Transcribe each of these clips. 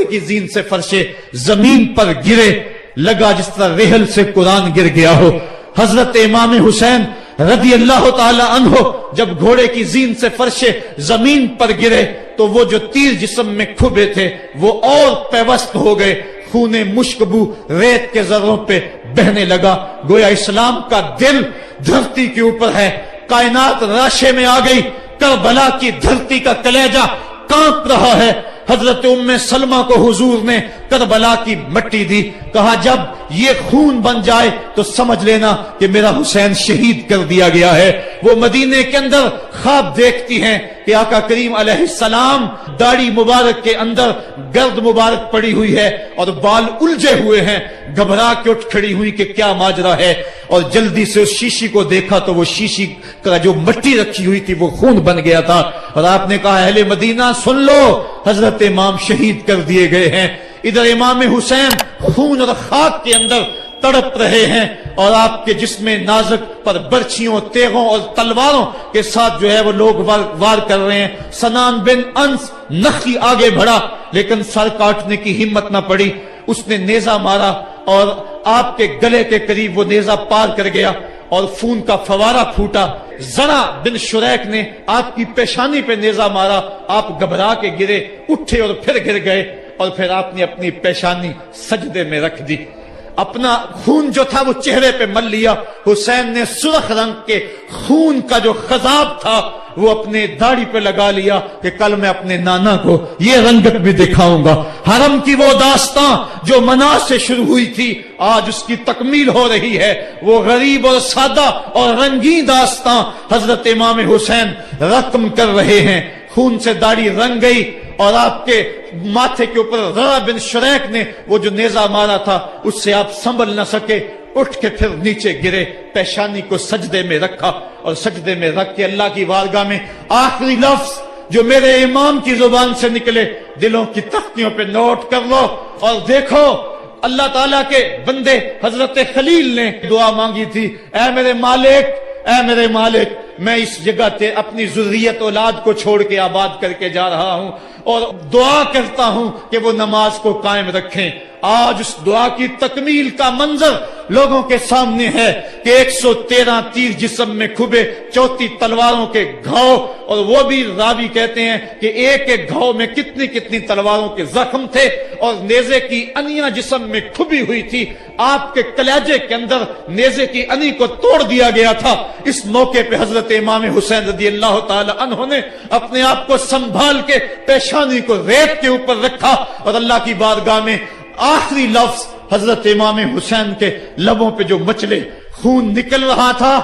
گھوڑے کی زین سے فرشے زمین پر گرے، لگا جس طرح ریحل سے قرآن گر گیا ہو۔ حضرت امام حسین رضی اللہ تعالی عنہ جب گھوڑے کی زین سے فرشے زمین پر گرے تو وہ جو تیر جسم میں کھبے تھے وہ اور پیوست ہو گئے، خون مشکبو ریت کے ذروں پہ بہنے لگا، گویا اسلام کا دل دھرتی کے اوپر ہے، کائنات راشے میں آ گئی، کربلا کی دھرتی کا کلیجہ کانپ رہا ہے۔ حضرت ام سلمہ کو حضور نے کربلا کی مٹی دی، کہا جب یہ خون بن جائے تو سمجھ لینا کہ میرا حسین شہید کر دیا گیا ہے۔ وہ مدینے کے اندر خواب دیکھتی ہیں کہ آقا کریم علیہ السلام داڑھی مبارک کے اندر گرد مبارک پڑی ہوئی ہے اور بال الجھے ہوئے ہیں، گھبرا کے اٹھ کھڑی ہوئی کہ کیا ماجرا ہے، اور جلدی سے اس شیشی کو دیکھا تو وہ شیشی کا جو مٹی رکھی ہوئی تھی وہ خون بن گیا تھا، اور آپ نے کہا اہل مدینہ سن لو، حضرت امام شہید کر دیے گئے ہیں۔ ادھر امام حسین خون اور خاک کے اندر تڑپ رہے ہیں اور آپ کے جسم نازک پر برچھیوں، تیغوں اور تلواروں کے ساتھ جو ہے وہ لوگ وار کر رہے ہیں۔ سنان بن انس نخی آگے بڑھا لیکن سر کاٹنے کی ہمت نہ پڑی، اس نے نیزہ مارا اور آپ کے گلے کے قریب وہ نیزہ پار کر گیا اور خون کا فوارہ پھوٹا۔ زرع بن شریک نے آپ کی پیشانی پہ نیزہ مارا، آپ گھبرا کے گرے، اٹھے اور پھر گر گئے، اور پھر آپ نے اپنی پیشانی سجدے میں رکھ دی، اپنا خون جو تھا وہ چہرے پہ مل لیا۔ حسین نے سرخ رنگ کے خون کا جو خضاب تھا وہ اپنے داڑھی پہ لگا لیا کہ کل میں اپنے نانا کو یہ رنگت بھی دکھاؤں گا۔ حرم کی وہ داستان جو مناس سے شروع ہوئی تھی آج اس کی تکمیل ہو رہی ہے، وہ غریب اور سادہ اور رنگین داستان حضرت امام حسین رقم کر رہے ہیں۔ خون سے داڑھی رنگ گئی اور آپ کے ماتھے کے اوپر زرع بن شریک نے وہ جو نیزہ مارا تھا اس سے آپ سنبھل نہ سکے، اٹھ کے پھر نیچے گرے، پیشانی کو سجدے میں رکھا اور سجدے میں رکھ کے اللہ کی بارگاہ میں آخری لفظ جو میرے امام کی زبان سے نکلے دلوں کی تختیوں پہ نوٹ کر لو اور دیکھو۔ اللہ تعالیٰ کے بندے حضرت خلیل نے دعا مانگی تھی، اے میرے مالک، اے میرے مالک، میں اس جگہ تے اپنی ذریت اولاد کو چھوڑ کے آباد کر کے جا رہا ہوں اور دعا کرتا ہوں کہ وہ نماز کو قائم رکھیں۔ آج اس دعا کی تکمیل کا منظر لوگوں کے سامنے ہے کہ 113 تیر جسم میں کھبے، 34 تلواروں کے گھاؤ، اور وہ بھی راوی کہتے ہیں کہ ایک ایک گھاؤ میں کتنی کتنی تلواروں کے زخم تھے، اور نیزے کی انیاں جسم میں کھبی ہوئی تھی، آپ کے کلیجے کے اندر نیزے کی انی کو توڑ دیا گیا تھا۔ اس موقع پہ حضرت امام حسین رضی اللہ تعالی عنہ نے اپنے آپ کو سنبھال کے پیشانی کو ریت کے اوپر رکھا اور اللہ کی بارگاہ میں آخری لفظ حضرت امام حسین کے لبوں پہ جو مچلے، خون نکل رہا تھا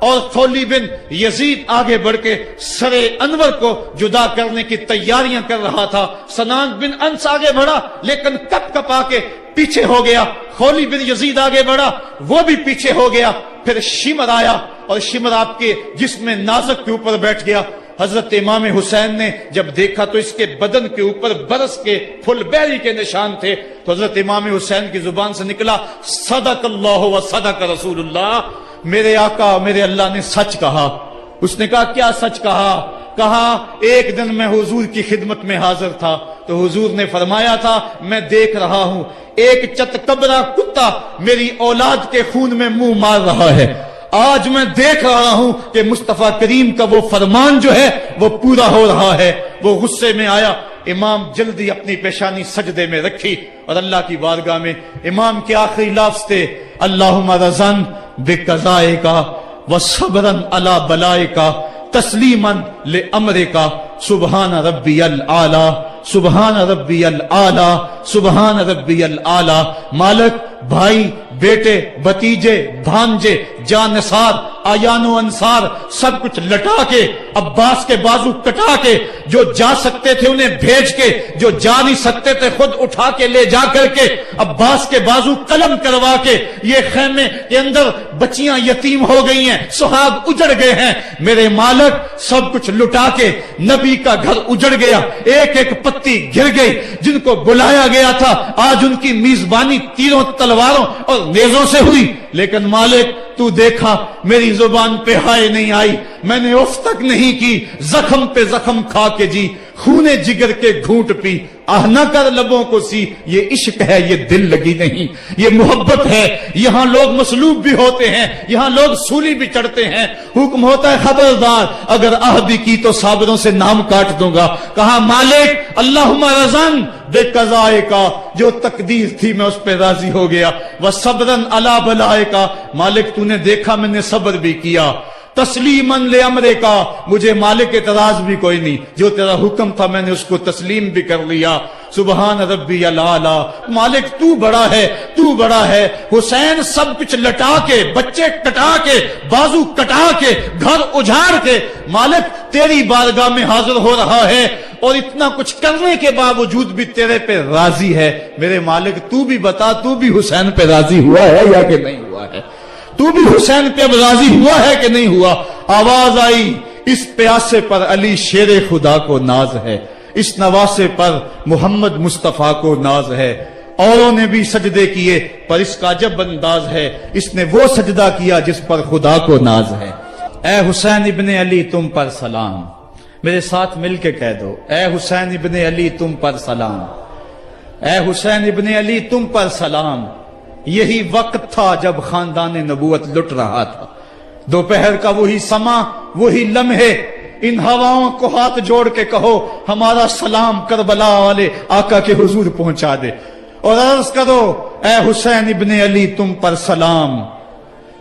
اور خولی بن یزید آگے بڑھ کے سر انور کو جدا کرنے کی تیاریاں کر رہا تھا۔ سنان بن انس آگے بڑھا لیکن کپ کپا کے پیچھے ہو گیا، خولی بن یزید آگے بڑھا وہ بھی پیچھے ہو گیا، پھر شمر آیا اور شمر آپ کے جسم نازک کے اوپر بیٹھ گیا۔ حضرت امام حسین نے جب دیکھا تو اس کے بدن کے اوپر برس کے پھل بیری کے نشان تھے، تو حضرت امام حسین کی زبان سے نکلا صدق اللہ و صدق رسول اللہ، میرے آقا میرے اللہ نے سچ کہا۔ اس نے کہا کیا سچ کہا؟ کہا ایک دن میں حضور کی خدمت میں حاضر تھا تو حضور نے فرمایا تھا میں دیکھ رہا ہوں ایک چتکبرا کتا میری اولاد کے خون میں منہ مار رہا ہے، آج میں دیکھ رہا ہوں کہ مصطفیٰ کریم کا وہ فرمان جو ہے وہ پورا ہو رہا ہے۔ وہ غصے میں آیا، امام جلدی اپنی پیشانی سجدے میں رکھی اور اللہ کی بارگاہ میں امام کے آخری لفظ تھے اللہم رضن بقضائک وصبرن علی بلائک تسلیما لامرک سبحان ربی الاعلی سبحان ربی الاعلی سبحان ربی الاعلی۔ مالک، بھائی، بیٹے، بھتیجے، بھانجے، جانثار، آیان و انصار سب کچھ لٹا کے، عباس کے بازو کٹا کے، جو جا سکتے تھے انہیں بھیج کے، جو جا نہیں سکتے تھے خود اٹھا کے لے جا کر کے، عباس کے بازو قلم کروا کے، یہ خیمے کے اندر بچیاں یتیم ہو گئی ہیں، سہاگ اجڑ گئے ہیں، میرے مالک سب کچھ لٹا کے نبی کا گھر اجڑ گیا، ایک ایک پتی گر گئی، جن کو بلایا گیا تھا آج ان کی میزبانی تیروں، تلواروں اور نیزوں سے ہوئی، لیکن مالک تو دیکھا میری زبان پہ ہائے نہیں آئی، میں نے اف تک نہیں کی، زخم پہ زخم کھا کے جی، خونے جگر کے گھونٹ پی، آہ نہ کر لبوں کو سی، یہ عشق ہے، یہ دل لگی نہیں، یہ محبت ہے۔ یہاں لوگ مصلوب بھی ہوتے ہیں، یہاں لوگ سولی بھی چڑھتے ہیں، حکم ہوتا ہے خبردار اگر آہ بھی کی تو صابروں سے نام کاٹ دوں گا۔ کہا مالک اللہم رضن بے قضائے کا، جو تقدیر تھی میں اس پہ راضی ہو گیا، وصبرن علی بلائے کا، مالک تو نے دیکھا میں نے صبر بھی کیا، تسلیماً لامرے کا، مجھے مالک اعتراض بھی کوئی نہیں، جو تیرا حکم تھا میں نے اس کو تسلیم بھی کر لیا۔ سبحان ربی الاعلی، مالک تو بڑا ہے، تو بڑا ہے۔ حسین سب کچھ لٹا کے، بچے کٹا کے، بازو کٹا کے، گھر اجاڑ کے مالک تیری بارگاہ میں حاضر ہو رہا ہے، اور اتنا کچھ کرنے کے باوجود بھی تیرے پہ راضی ہے۔ میرے مالک تو بھی بتا، تو بھی حسین پہ راضی ہوا ہے یا کہ نہیں ہوا ہے؟ تو بھی حسین پہ اب راضی ہوا ہے کہ نہیں ہوا؟ آواز آئی اس پیاسے پر علی شیر خدا کو ناز ہے، اس نواسے پر محمد مصطفیٰ کو ناز ہے۔ اوروں نے بھی سجدے کیے پر اس کا جب انداز ہے، اس نے وہ سجدہ کیا جس پر خدا کو ناز ہے۔ اے حسین ابن علی تم پر سلام، میرے ساتھ مل کے کہہ دو، اے حسین ابن علی تم پر سلام، اے حسین ابن علی تم پر سلام۔ یہی وقت تھا جب خاندان نبوت لٹ رہا تھا، دوپہر کا وہی سما، وہی لمحے، ان ہواؤں کو ہاتھ جوڑ کے کہو ہمارا سلام کربلا والے آقا کے حضور پہنچا دے، اور عرض کرو اے حسین ابن علی تم پر سلام،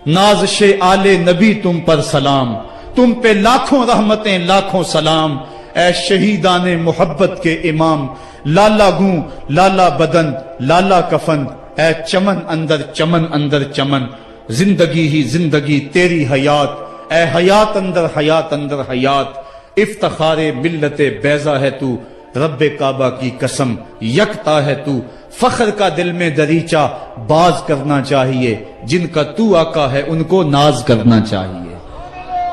نازش آل نبی تم پر سلام، تم پہ لاکھوں رحمتیں لاکھوں سلام، اے شہیدان محبت کے امام، لالا گوں لالا بدن لالا کفن، اے چمن اندر چمن، زندگی ہی زندگی تیری حیات، اے حیات اندر حیات، افتخار ملت بیضا ہے تو، رب کعبہ کی قسم یکتا ہے تو، فخر کا دل میں دریچہ باز کرنا چاہیے، جن کا تو آقا ہے ان کو ناز کرنا چاہیے۔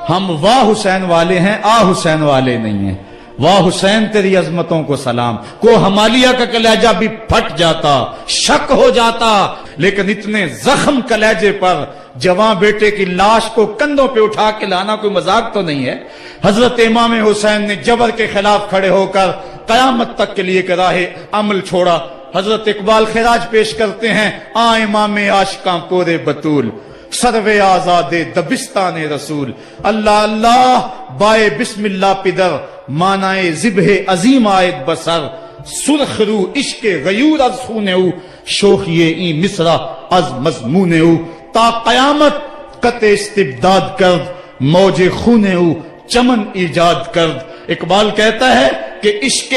ہم واہ حسین والے ہیں، آ حسین والے نہیں ہیں۔ واہ حسین تیری عظمتوں کو سلام، کو ہمالیہ کا کلیجہ بھی پھٹ جاتا، شک ہو جاتا، لیکن اتنے زخم کلیجے پر جوان بیٹے کی لاش کو کندھوں پہ اٹھا کے لانا کوئی مذاق تو نہیں ہے۔ حضرت امام حسین نے جبر کے خلاف کھڑے ہو کر قیامت تک کے لیے راہ عمل چھوڑا۔ حضرت اقبال خراج پیش کرتے ہیں، آ امام عاشقاں پورے بطول، سروے آزاد دبستان رسول، اللہ اللہ بائے بسم اللہ پدر، مانائے ذبح عظیم آئد بسر، سرخ رو عشق غیور از خونے او، شوخی این مصرع از مضمون او، تا قیامت قطع استبداد کرد، موج خونے او چمن ایجاد کرد۔ اقبال کہتا ہے کہ عشق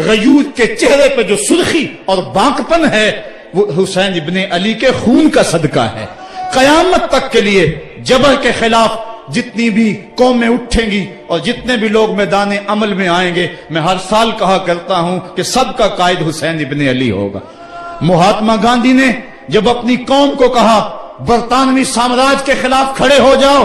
غیور کے چہرے پہ جو سرخی اور بانکپن ہے وہ حسین ابن علی کے خون کا صدقہ ہے۔ قیامت تک کے لیے جبر کے خلاف جتنی بھی قومیں اٹھیں گی اور جتنے بھی لوگ میدان عمل میں آئیں گے، میں ہر سال کہا کرتا ہوں کہ سب کا قائد حسین ابن علی ہوگا۔ مہاتما گاندھی نے جب اپنی قوم کو کہا برطانوی سامراج کے خلاف کھڑے ہو جاؤ،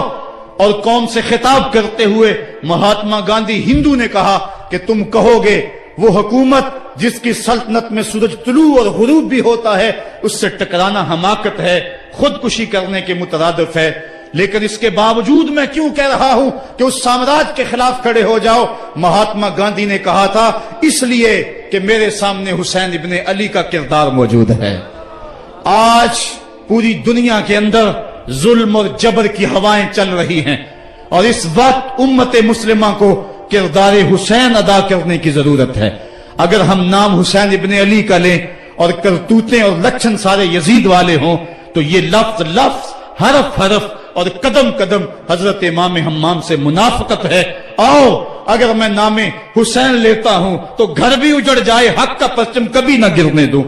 اور قوم سے خطاب کرتے ہوئے مہاتما گاندھی ہندو نے کہا کہ تم کہو گے وہ حکومت جس کی سلطنت میں سورج طلوع اور غروب بھی ہوتا ہے، اس سے ٹکرانا حماقت ہے، خودکشی کرنے کے مترادف ہے، لیکن اس کے باوجود میں کیوں کہہ رہا ہوں کہ اس سامراج کے خلاف کھڑے ہو جاؤ؟ مہاتما گاندھی نے کہا تھا اس لیے کہ میرے سامنے حسین ابن علی کا کردار موجود ہے۔ آج پوری دنیا کے اندر ظلم اور جبر کی ہوائیں چل رہی ہیں، اور اس وقت امت مسلمہ کو کردار حسین ادا کرنے کی ضرورت ہے۔ اگر ہم نام حسین ابن علی کا لیں اور کرتوتیں اور لچھن سارے یزید والے ہوں تو یہ لفظ حرف حرف اور قدم قدم حضرت امام حمام سے منافقت ہے۔ آؤ اگر میں نام حسین لیتا ہوں تو گھر بھی اجڑ جائے، حق کا پرچم کبھی نہ گرنے دوں۔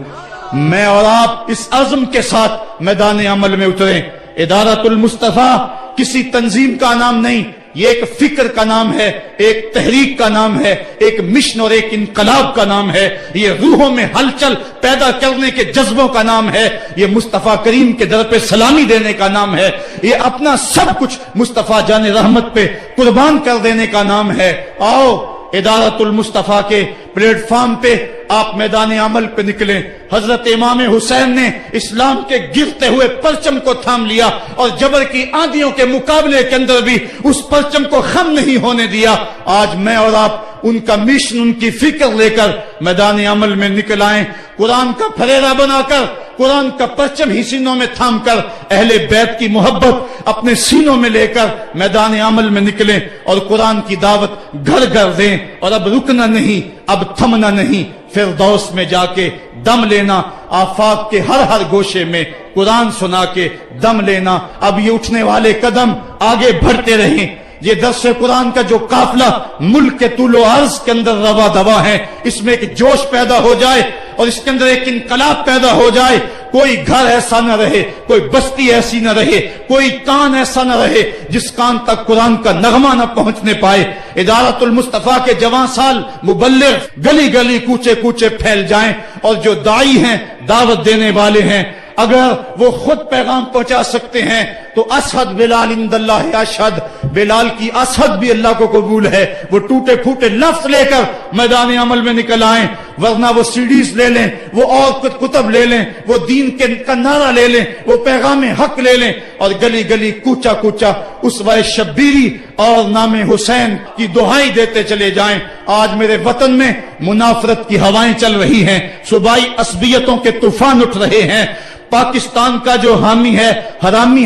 میں اور آپ اس عزم کے ساتھ میدان عمل میں اتریں۔ ادارت المصطفیٰ کسی تنظیم کا نام نہیں، یہ ایک فکر کا نام ہے، ایک تحریک کا نام ہے، ایک مشن اور ایک انقلاب کا نام ہے، یہ روحوں میں ہلچل پیدا کرنے کے جذبوں کا نام ہے، یہ مصطفیٰ کریم کے در پہ سلامی دینے کا نام ہے، یہ اپنا سب کچھ مصطفیٰ جان رحمت پہ قربان کر دینے کا نام ہے۔ آؤ ادارت المصطفیٰ کے پلیٹ فارم پہ آپ میدان عمل پہ نکلیں۔ حضرت امام حسین نے اسلام کے گرتے ہوئے پرچم کو تھام لیا اور جبر کی آندھیوں کے مقابلے کے اندر بھی اس پرچم کو خم نہیں ہونے دیا۔ آج میں اور آپ ان کا مشن، ان کی فکر لے کر میدان عمل میں نکل آئیں، قرآن کا پھریرا بنا کر، قرآن کا پرچم ہی سینوں میں تھام کر، اہل بیت کی محبت اپنے سینوں میں لے کر میدان عمل میں نکلیں اور قرآن کی دعوت گھر گھر دیں۔ اور اب رکنا نہیں، اب تھمنا نہیں، فردوس میں جا کے دم لینا، آفاق کے ہر ہر گوشے میں قرآن سنا کے دم لینا۔ اب یہ اٹھنے والے قدم آگے بڑھتے رہیں۔ یہ درس قرآن کا جو قافلہ ملک کے طول و عرض کے اندر روا دوا ہے، اس میں ایک جوش پیدا ہو جائے اور اس کے اندر ایک انقلاب پیدا ہو جائے۔ کوئی گھر ایسا نہ رہے، کوئی بستی ایسی نہ رہے، کوئی کان ایسا نہ رہے جس کان تک قرآن کا نغمہ نہ پہنچنے پائے۔ ادارت المصطفیٰ کے جوان سال مبلغ گلی گلی کوچے کوچے پھیل جائیں، اور جو داعی ہیں، دعوت دینے والے ہیں، اگر وہ خود پیغام پہنچا سکتے ہیں تو اشہد بلال عند اللہ اشہد، بلال کی اشہد بھی اللہ کو قبول ہے۔ وہ ٹوٹے پھوٹے لفظ لے کر میدان عمل میں نکل آئیں، ورنہ وہ سیڈیز لے لیں، وہ اور کچھ کتب لے لیں، وہ دین کا نعرہ لے لیں، وہ پیغام حق لے لیں، اور گلی گلی کوچا کوچا اسوہ شبیری اور نام حسین کی دہائی دیتے چلے جائیں۔ آج میرے وطن میں منافرت کی ہوائیں چل رہی ہیں، صوبائی عصبیتوں کے طوفان اٹھ رہے ہیں۔ پاکستان کا جو حامی ہے حرامی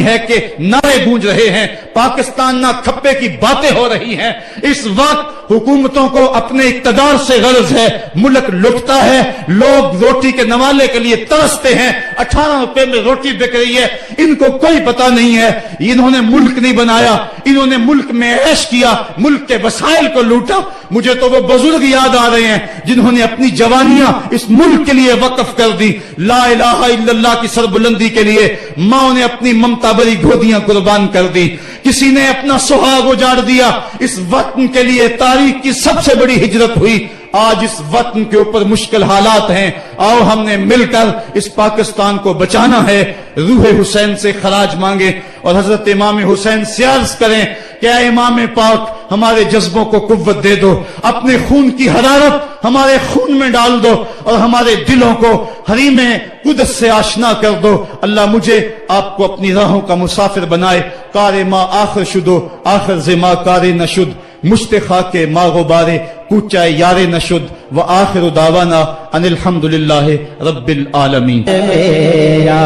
ہے کہ نعرے گونج رہے ہیں، پاکستان نہ کھپے کی باتیں ہو رہی ہیں۔ اس وقت حکومتوں کو اپنے اقتدار سے غرض ہے، ملک لٹتا ہے، لوگ روٹی کے نوالے کے لیے ترستے ہیں، 18 روپے میں روٹی بک رہی ہے، ان کو کوئی پتہ نہیں ہے انہوں نے ملک نہیں بنایا، انہوں نے ملک میں عیش کیا، ملک کے وسائل کو لوٹا۔ مجھے تو وہ بزرگ یاد آ رہے ہیں جنہوں نے اپنی جوانیاں اس ملک کے لیے وقف کر دی، لا الہ الا اللہ کی سربلندی کے لیے ماں نے اپنی ممتا بری گودیاں قربان کر دی، کسی نے اپنا سہاگ اجاڑ دیا۔ اس وطن کے لیے تاریخ کی سب سے بڑی ہجرت ہوئی۔ آج اس وطن کے اوپر مشکل حالات ہیں، آؤ ہم نے مل کر اس پاکستان کو بچانا ہے۔ روح حسین سے خراج مانگے اور حضرت امام حسین سے عرض کریں کہ اے امام پاک، ہمارے جذبوں کو قوت دے دو، اپنے خون کی حرارت ہمارے خون میں ڈال دو، اور ہمارے دلوں کو حریم قدس سے آشنا کر دو۔ اللہ مجھے آپ کو اپنی راہوں کا مسافر بنائے۔ کار ما آخر شدو آخر زما کار نشد، مشت خاک ما غبارے کوچہ یار نشد، و آخر دعوانا ان الحمدللہ رب العالمین۔ میرا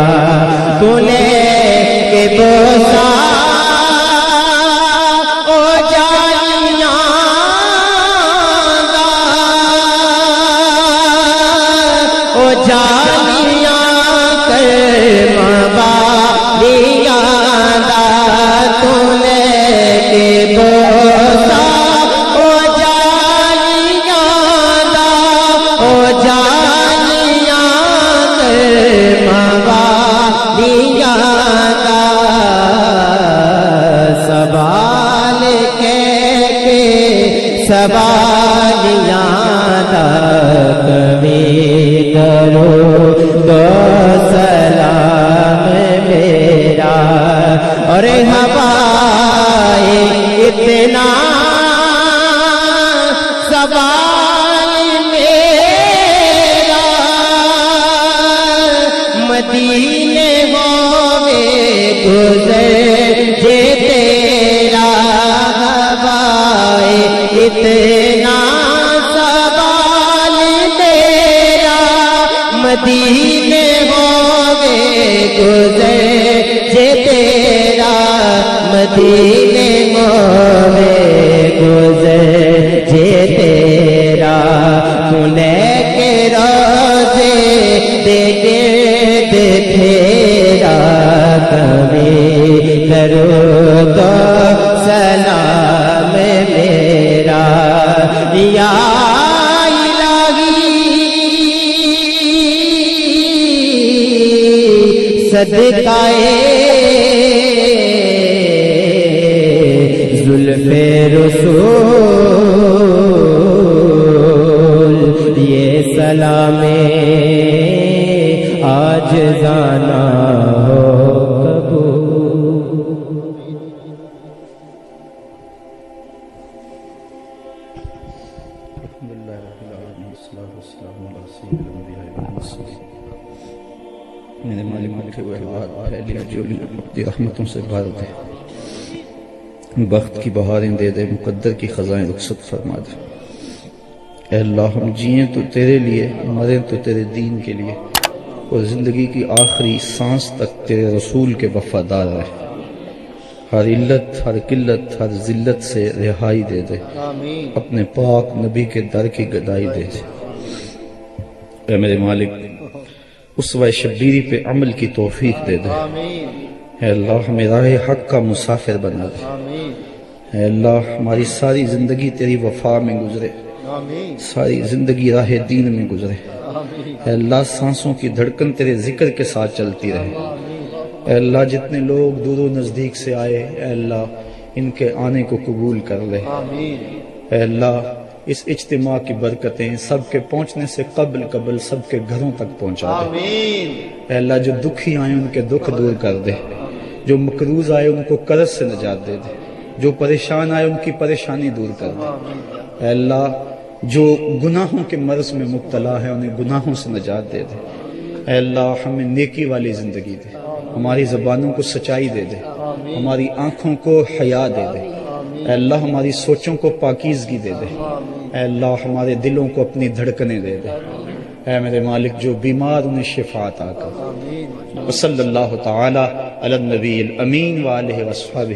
تو لے کے بوسا او جانیاں دا، او جانیاں کر مبالیاں دا، تو لے کے بوسا او جانیاں دا، او جانیاں کر مبالیاں دا، سوال کے سوالیاں دا، کبھی کرو دو سلام میرا، اور ہوائے اتنا سوال میرا، مدینے ہوئے گزر جے تیرا، ہوائے اتنا سوال میرا، مدینے ہوئے گزر جے تیرا، مدینے ہوئے گزر جے تیرا، تو لے کے روزے دے گرد پھیرا، کبھی کرو تو سلام میرا، یا صدقائے زلف رسول، یہ سلام آج جانا ہو قبول۔ الحمدللہ رب العالمین، والصلاة والسلام علی سید الانبیاء والمرسلین۔ میرے مالک کے احوال پھیلی جولی اپنی رحمتوں سے بھر دے، بخت کی بہاریں دے دے، مقدر کی خزائیں رخصت فرما دے۔ اے اللہ ہم جئیں تو تیرے لیے، مریں تو تیرے دین کے لیے، اور زندگی کی آخری سانس تک تیرے رسول کے وفادار رہے۔ ہر علت، ہر قلت، ہر ذلت سے رہائی دے دے، اپنے پاک نبی کے در کی گدائی دے دے۔ اے میرے مالک اسوہ شبیری پہ عمل کی توفیق دے دے۔ اے اللہ ہمیں راہ حق کا مسافر بنا دے۔ اے اللہ ہماری ساری زندگی تیری وفا میں گزرے، ساری زندگی راہ دین میں گزرے۔ اے اللہ سانسوں کی دھڑکن تیرے ذکر کے ساتھ چلتی رہے۔ اے اللہ جتنے لوگ دور و نزدیک سے آئے، اے اللہ ان کے آنے کو قبول کر لے۔ اے اللہ اس اجتماع کی برکتیں سب کے پہنچنے سے قبل سب کے گھروں تک پہنچا دے۔ اے اللہ جو دکھی آئے ان کے دکھ دور کر دے، جو مقروض آئے ان کو قرض سے نجات دے دے، جو پریشان آئے ان کی پریشانی دور کر دے۔ اے اللہ جو گناہوں کے مرض میں مبتلا ہے انہیں گناہوں سے نجات دے دے۔ اے اللہ ہمیں نیکی والی زندگی دے، ہماری زبانوں کو سچائی دے دے، ہماری آنکھوں کو حیا دے دے۔ اے اللہ ہماری سوچوں کو پاکیزگی دے دے۔ اے اللہ ہمارے دلوں کو اپنی دھڑکنیں دے دے۔ اے میرے مالک جو بیمار انہیں شفا عطا کر۔ وصلی اللہ تعالی علی النبی الامین وآلہ وصحبہ